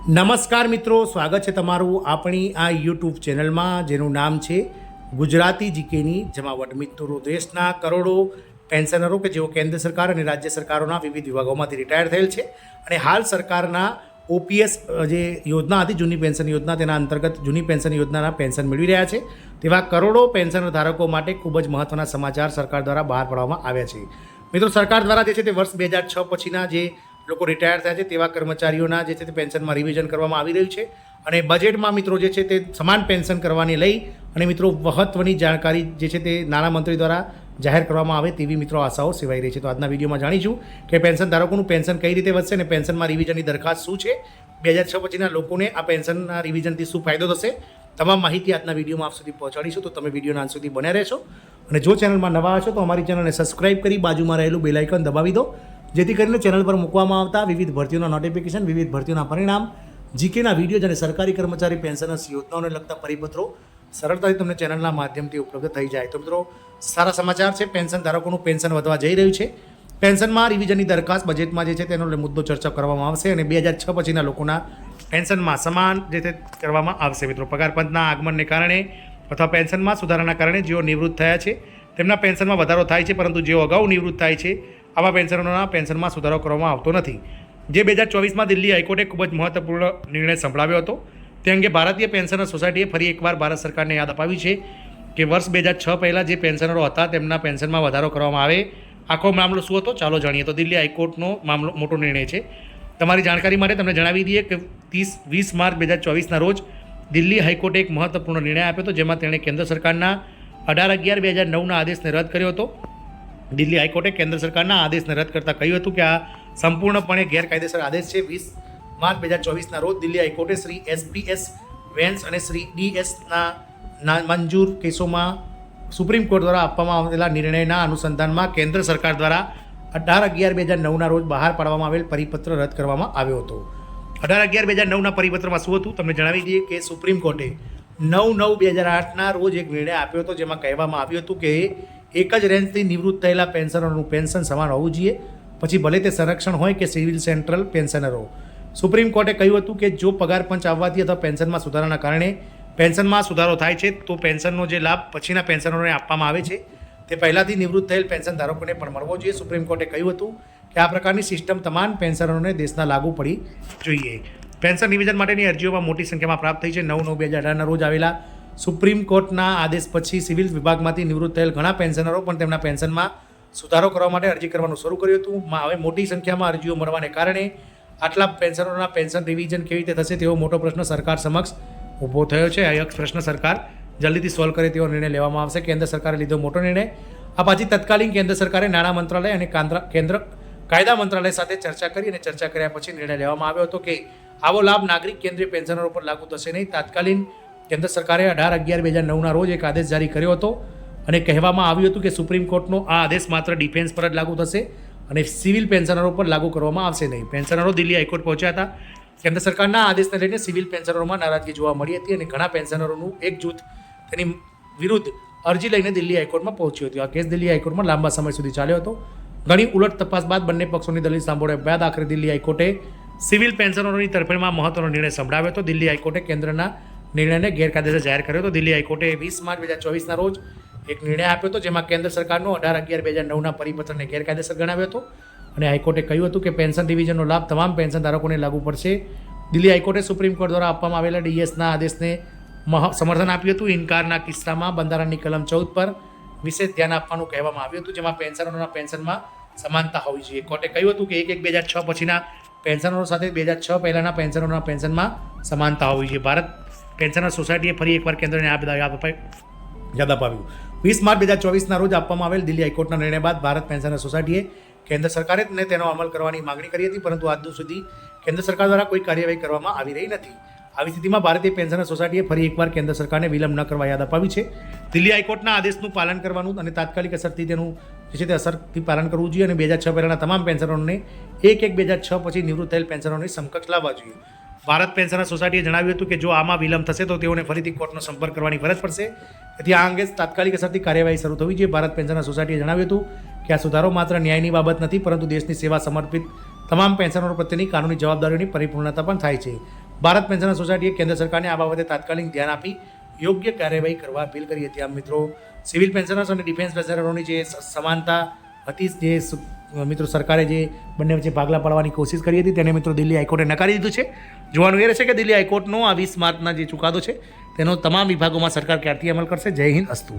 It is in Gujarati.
નમસ્કાર મિત્રો, સ્વાગત છે તમારું આપણી આ યુટ્યુબ ચેનલમાં જેનું નામ છે ગુજરાતી જીકેની, જેમાં વટમિત્રો દેશના કરોડો પેન્શનરો કે જેઓ કેન્દ્ર સરકાર અને રાજ્ય સરકારોના વિવિધ વિભાગોમાંથી રિટાયર થયેલ છે અને હાલ સરકારના ઓપીએસ જે યોજના હતી જૂની પેન્શન યોજના, તેના અંતર્ગત જૂની પેન્શન યોજનાના પેન્શન મેળવી રહ્યા છે તેવા કરોડો પેન્શન ધારકો માટે ખૂબ જ મહત્ત્વના સમાચાર સરકાર દ્વારા બહાર પાડવામાં આવ્યા છે. મિત્રો, સરકાર દ્વારા જે છે તે વર્ષ 2006 પછીના જે લોકો રિટાયર થયા છે તેવા કર્મચારીઓના જે છે તે પેન્શનમાં રિવિઝન કરવામાં આવી રહ્યું છે અને બજેટમાં મિત્રો જે છે તે સમાન પેન્શન કરવાની લઈ અને મિત્રો મહત્ત્વની જાણકારી જે છે તે નાણામંત્રી દ્વારા જાહેર કરવામાં આવે તેવી મિત્રો આશાઓ સેવાઈ રહી છે. તો આજના વિડીયોમાં જાણીશું કે પેન્શન ધારકોનું પેન્શન કઈ રીતે વધશે અને પેન્શનમાં રિવિઝનની દરખાસ્ત શું છે, 2006 પછીના લોકોને આ પેન્શનના રિવિઝનથી શું ફાયદો થશે, તમામ માહિતી આજના વિડીયોમાં આપ સુધી પહોંચાડીશું. તો તમે વિડીયોના અંત સુધી બન્યા રહેશો અને જો ચેનલમાં નવા હશો તો અમારી ચેનલને સબસ્ક્રાઇબ કરી બાજુમાં રહેલું બેલ આઇકન દબાવી દો, જેથી કરીને ચેનલ પર મૂકવામાં આવતા વિવિધ ભરતીઓના નોટિફિકેશન, વિવિધ ભરતીઓના પરિણામ, જીકેના વિડીયો અને સરકારી કર્મચારી પેન્શન યોજનાઓને લગતા પરિપત્રો સરળતાથી તમને ચેનલના માધ્યમથી ઉપલબ્ધ થઈ જાય. તો મિત્રો, સારા સમાચાર છે. પેન્શન ધારકોનું પેન્શન વધવા જઈ રહ્યું છે. પેન્શનમાં રિવિઝનની દરખાસ્ત બજેટમાં જે છે તેનો મુદ્દો ચર્ચા કરવામાં આવશે અને 2006 પછીના લોકોના પેન્શનમાં સમાન જે તે કરવામાં આવશે. મિત્રો, પગાર પંચના આગમનને કારણે અથવા પેન્શનમાં સુધારાના કારણે જેઓ નિવૃત્ત થયા છે તેમના પેન્શનમાં વધારો થાય છે, પરંતુ જેઓ અગાઉ નિવૃત્ત થાય છે આવા પેન્શનરોના પેન્શનમાં સુધારો કરવામાં આવતો નથી. જે 2024માં દિલ્હી હાઈકોર્ટે ખૂબ જ મહત્વપૂર્ણ નિર્ણય સંભળાવ્યો હતો તે અંગે ભારતીય પેન્શનર સોસાયટીએ ફરી એકવાર ભારત સરકારને યાદ અપાવી છે કે વર્ષ 2006 પહેલાં જે પેન્શનરો હતા તેમના પેન્શનમાં વધારો કરવામાં આવે. આખો મામલો શું હતો ચાલો જાણીએ. તો દિલ્હી હાઈકોર્ટનો મામલો મોટો નિર્ણય છે. તમારી જાણકારી માટે તમને જણાવી દઈએ કે 20 માર્ચ 2024ના રોજ દિલ્હી હાઈકોર્ટે એક મહત્વપૂર્ણ નિર્ણય આપ્યો હતો, જેમાં તેણે કેન્દ્ર સરકારના 18/11/2009ના આદેશને રદ કર્યો હતો. દિલ્હી હાઈકોર્ટે કેન્દ્ર સરકારના આદેશને રદ કરતાં કહ્યું હતું કે આ સંપૂર્ણપણે ગેરકાયદેસર આદેશ છે. 20 માર્ચ 2024ના રોજ દિલ્હી હાઈકોર્ટે શ્રી SPS વેન્સ અને શ્રી DS મંજૂર કેસોમાં સુપ્રીમ કોર્ટ દ્વારા આપવામાં આવેલા નિર્ણયના અનુસંધાનમાં કેન્દ્ર સરકાર દ્વારા 18/11/2009ના રોજ બહાર પાડવામાં આવેલ પરિપત્ર રદ કરવામાં આવ્યો હતો. 18/11/2009ના પરિપત્રમાં શું હતું તમને જણાવી દઈએ કે સુપ્રીમ કોર્ટે 9/9/2008ના રોજ એક નિર્ણય આપ્યો હતો, જેમાં કહેવામાં આવ્યું હતું કે એક જ રેન્જથી નિવૃત્ત થયેલા પેન્શનરોનું પેન્શન સમાન હોવું જોઈએ, પછી ભલે તે સંરક્ષણ હોય કે સિવિલ સેન્ટ્રલ પેન્શનરો. સુપ્રીમ કોર્ટે કહ્યું હતું કે જો પગાર પંચ આવવાથી અથવા પેન્શનમાં સુધારાના કારણે પેન્શનમાં સુધારો થાય છે તો પેન્શનનો જે લાભ પછીના પેન્શનરોને આપવામાં આવે છે તે પહેલાંથી નિવૃત્ત થયેલ પેન્શન ધારકોને પણ મળવો જોઈએ. સુપ્રીમ કોર્ટે કહ્યું હતું કે આ પ્રકારની સિસ્ટમ તમામ પેન્શનરોને દેશના લાગુ પડી જોઈએ. પેન્શન રિવિઝન માટેની અરજીઓમાં મોટી સંખ્યામાં પ્રાપ્ત થઈ છે. 9/9/2018ના રોજ આવેલા સુપ્રીમ કોર્ટના આદેશ પછી સિવિલ વિભાગમાંથી નિવૃત્ત થયેલ ઘણા પેન્શનરો પણ તેમના પેન્શનમાં સુધારો કરવા માટે અરજી કરવાનું શરૂ કર્યું હતું. હવે મોટી સંખ્યામાં અરજીઓ મળવાને કારણે આટલા પેન્શનરોના પેન્શન રિવિઝન કેવી રીતે થશે તેવો મોટો પ્રશ્ન સરકાર સમક્ષ ઊભો થયો છે. આ પ્રશ્ન સરકાર જલ્દીથી સોલ્વ કરે તેવો નિર્ણય લેવામાં આવશે. કેન્દ્ર સરકારે લીધો મોટો નિર્ણય. આ પછી તત્કાલીન કેન્દ્ર સરકારે નાણાં મંત્રાલય અને કેન્દ્ર કાયદા મંત્રાલય સાથે ચર્ચા કરી અને ચર્ચા કર્યા પછી નિર્ણય લેવામાં આવ્યો હતો કે આવો લાભ નાગરિક કેન્દ્રીય પેન્શનરો પર લાગુ થશે નહીં. તાત્કાલિન કેન્દ્ર સરકારે 18/11/2009ના રોજ એક આદેશ જારી કર્યો હતો અને કહેવામાં આવ્યું હતું કે સુપ્રીમ કોર્ટનો આ આદેશ માત્ર ડિફેન્સ પર જ લાગુ થશે અને સિવિલ પેન્શનરો પર લાગુ કરવામાં આવશે નહીં. પેન્શનરો દિલ્હી હાઈકોર્ટ પહોંચ્યા હતા. કેન્દ્ર સરકારના આદેશને લઈને સિવિલ પેન્શનરોમાં નારાજગી જોવા મળી હતી અને ઘણા પેન્શનરોનું એક જૂથ તેની વિરુદ્ધ અરજી લઈને દિલ્હી હાઈકોર્ટમાં પહોંચ્યું હતું. આ કેસ દિલ્હી હાઈકોર્ટમાં લાંબા સમય સુધી ચાલ્યો હતો. ઘણી ઉલટ તપાસ બાદ બંને પક્ષોની દલીલ સાંભળ્યા બાદ આખરે દિલ્હી હાઈકોર્ટે સિવિલ પેન્શનરોની તરફેણમાં મહત્વનો નિર્ણય સંભળાવ્યો હતો. દિલ્હી હાઈકોર્ટે કેન્દ્રના નિર્ણયને ગેરકાયદેસર જાહેર કર્યો હતો. દિલ્હી હાઈકોર્ટે 20 માર્ચ 2024ના રોજ એક નિર્ણય આપ્યો હતો, જેમાં કેન્દ્ર સરકારનો 18/11/2009ના પરિપત્રને ગેરકાયદેસર ગણાવ્યો હતો અને હાઈકોર્ટે કહ્યું હતું કે પેન્શન ડિવિઝનનો લાભ તમામ પેન્શન ધારકોને લાગુ પડશે. દિલ્હી હાઈકોર્ટે સુપ્રીમ કોર્ટ દ્વારા આપવામાં આવેલા DSના આદેશને સમર્થન આપ્યું હતું. ઇનકારના કિસ્સામાં બંધારણની કલમ 14 પર વિશેષ ધ્યાન આપવાનું કહેવામાં આવ્યું હતું, જેમાં પેન્શનરોના પેન્શનમાં સમાનતા હોવી જોઈએ. કોર્ટે કહ્યું હતું કે 1/1/2006 પછીના પેન્શનરો સાથે 2006 પહેલાંના પેન્શનરોના પેન્શનમાં સમાનતા હોવી જોઈએ. ભારત પેન્શનર સોસાયટીએ ફરી એકવાર કેન્દ્રને આ યાદ અપાવ્યું. 20 માર્ચ 2024ના રોજ આપવામાં આવેલ દિલ્હી હાઈકોર્ટના નિર્ણય બાદ ભારત પેન્શનર સોસાયટીએ કેન્દ્ર સરકારે તેનો અમલ કરવાની માગણી કરી હતી, પરંતુ આજ સુધી કેન્દ્ર સરકાર દ્વારા કોઈ કાર્યવાહી કરવામાં આવી રહી નથી. આવી સ્થિતિમાં ભારતીય પેન્શનર સોસાયટીએ ફરી એકવાર કેન્દ્ર સરકારને વિલંબ ન કરવા યાદ અપાવી છે. દિલ્હી હાઈકોર્ટના આદેશનું પાલન કરવાનું અને તાત્કાલિક અસરથી તેનું જે છે તે અસરથી પાલન કરવું જોઈએ અને 2006 પહેલાંના તમામ પેન્શનરોને 1/1/2006 પછી નિવૃત્ત થયેલ પેન્શનરોની સમકક્ષ લાવવા જોઈએ. ભારત પેન્શનર સોસાયટીએ જણાવ્યું હતું કે જો આમાં વિલંબ થશે તો તેઓને ફરીથી કોર્ટનો સંપર્ક કરવાની ફરજ પડશે. તેથી આ અંગે તાત્કાલિક અસરથી કાર્યવાહી શરૂ થવી જોઈએ. ભારત પેન્શનર સોસાયટીએ જણાવ્યું હતું કે આ સુધારો માત્ર ન્યાયની બાબત નથી, પરંતુ દેશની સેવા સમર્પિત તમામ પેન્શનરો પ્રત્યેની કાનૂની જવાબદારીઓની પરિપૂર્ણતા પણ થાય છે. ભારત પેન્શનર સોસાયટીએ કેન્દ્ર સરકારને આ બાબતે તાત્કાલિક ધ્યાન આપી યોગ્ય કાર્યવાહી કરવા અપીલ કરી હતી. આમ મિત્રો, સિવિલ પેન્શનર્સ અને ડિફેન્સ પેન્શનરોની જે સમાનતા હતી, જે મિત્રો સરકારે જે બંને વચ્ચે ભાગલા પાડવાની કોશિશ કરી હતી, તેને મિત્રો દિલ્હી હાઈકોર્ટે નકારી દીધું છે. જોવાનું એ રહેશે કે દિલ્હી હાઈકોર્ટનો આ 20 માર્ચના જે ચુકાદો છે તેનો તમામ વિભાગોમાં સરકાર ક્યારથી અમલ કરશે. જય હિન્દ, અસ્તુ.